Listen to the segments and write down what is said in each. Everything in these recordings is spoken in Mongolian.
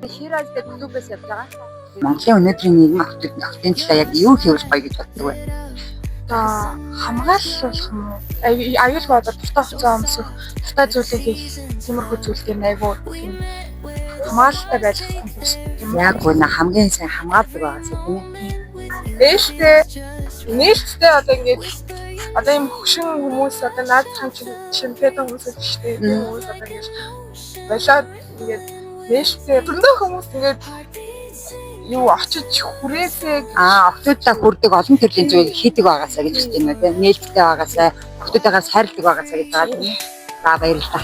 Шираз гэдэг клубээс явж байгаа. Монголын өнөөдрийн нийгэм автын талаар яг юу хийвэл гоё гэж боддог вэ? Хамгааллуулах юм уу? Аюулгүй одоо дуртай хугацаа өмсөх, дуртай зүйлээ хийх, тиймэрхүү зүйлээр айгүй юм хамгаалалтай байх юм. Яг гоо хамгийн сайн хамгаалдаг байгаас тийм ээ. Нээлттэй одоо ингээд одоо юм хөшин хүмүүс одоо наад хам чимпэдэн хүмүүс шүү дээ. Тийм хүмүүс одоо ингээд болоод ингээд нээлттэй зөндөө хүмүүс ингээд юу очиж хүрээсээ охтуудаа хүрдэг олон төрлийн зүйл хийдэг байгаасаа гэж хэлдэг юм тийм нээлттэй байгаасаа охтуудаагаа сайрладаг байгаасаа гэж байгаа тийм. За баярлалаа.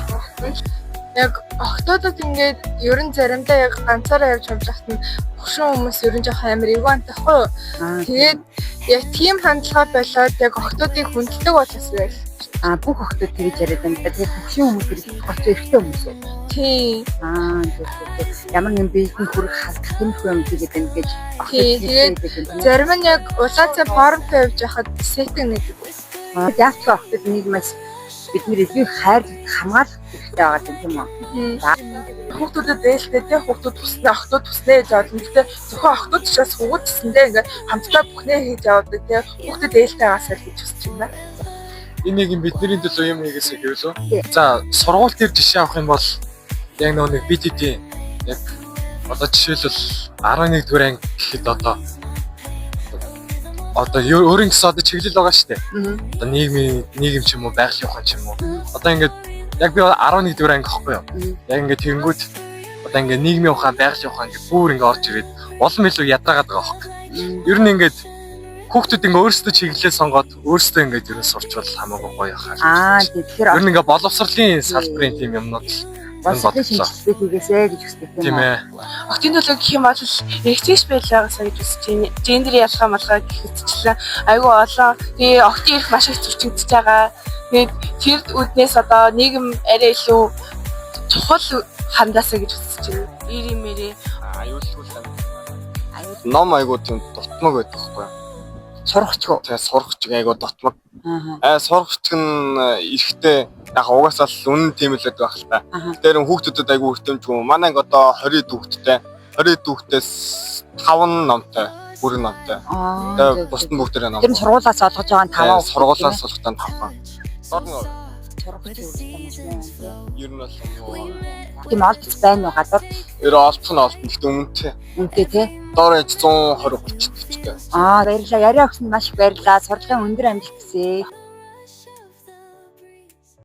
Яг охтуудад ингээд ерөн заримдаа яг ганцаараа явж хавжахт нь хөшин хүмүүс ерөн жоохон амар эвгүй байхгүй юу? Тэгээд яг тийм хандлага болоод яг охтуудыг хүндэлдэг болохос байл. Бүх охтууд тэгж яриад байна. Тэгээд хөшин хүмүүс их гоцоо эрттэй хүмүүс үү? Тийм. Ямар нэгэн биеийн хүрэх хасах юм гэдэг юм гэж. Тэгээд зарим нь яг улаацаа формтой явж байхад сэтг нэгдэг. Яг ч охтууд нэг маш бидний эзний хайр хамгаалах хэрэгтэй байгаа юм уу? Хүүхдүүдэд ээлтэй тий хүүхдүүд туснаа охтууд туснаа гэж бодсон. Гэтэ зөвхөн охтууд ч бас хүүхдсэндээ ингээд хамтдаа бүхнээ хийж явдаг тий хүүхдүүд ээлтэй байгаасаа гэж хүсэж байна. Энийг бидний төлөө юм хийгээсэй гэвэл за сургууль дээр жишээ авах юм бол яг нэг BTT яг одоо жишээлбэл 11 дугаар анги гэхэд одоо өөрийн гэсэн одоо чиглэл байгаа шүү дээ. Одоо нийгэм ч юм уу байгалийн ухаан ч юм уу. Одоо ингээд яг би 11 дугаар анги гэхгүй юу. Яг ингээд тэнгүүд одоо ингээд нийгмийн ухаан, байгалийн ухаан гэх бүр ингээд орж ирээд улам илүү ядраагаад байгаа хөөхгүй. Ер нь ингээд хүүхдүүд ингээд өөрсдөө чиглэлээ сонгоод өөрсдөө ингээд ер нь сурчвал хамаагүй гоё хаа. Тэгэхээр ер нь ингээд боловсролын салбарын тийм юмнууд боловсролын шинжилгээ хийгээсэй гэж хүсдэг тийм ээ. Охтын төлөө гэх юм бол эргэжтэйч байлагаасаа гэж үзэж байна. Гендер ялгаа малгай гэхэтчлээ. Айгүй олон тэгээ охтын эрх маш их зөрчигдөж байгаа. Тэгээд тэр үднээс одоо нийгэм арай илүү чухал хандаасаа гэж үзэж байна. Ирэмэрээ Аюулгүй ном айгүй тийм дутмаг байдаг байхгүй юу? Сурахчгүй. Тэгээ сурахч айгүй дутмаг. Сурахч нь эрэхтэй яг угаасаа л үнэн тийм л байдаг байх л та. Тэр хүүхдүүдэд айгүй хүртэмжгүй. Манай анги одоо 20 хүүхдтэй. 20 хүүхдээс 5 номтой, бүрэн номтой. Тэгээ бусд нь бүгдээрээ ном. Тэр нь сургуулиас олгож байгаа нь 5. Сургуулиас олгохтаа 5. Дорно. Сурахч үү? Ер нь бол тийм олдч байна уу гадар? Олдох нь олдно. Гэхдээ үнэтэй. Үнэтэй тий. Доор ээж 120 30 төвчтэй. Баярлалаа. Яриа өгсөнд маш их баярлалаа. Сурлагын өндөр амжилт хүсье.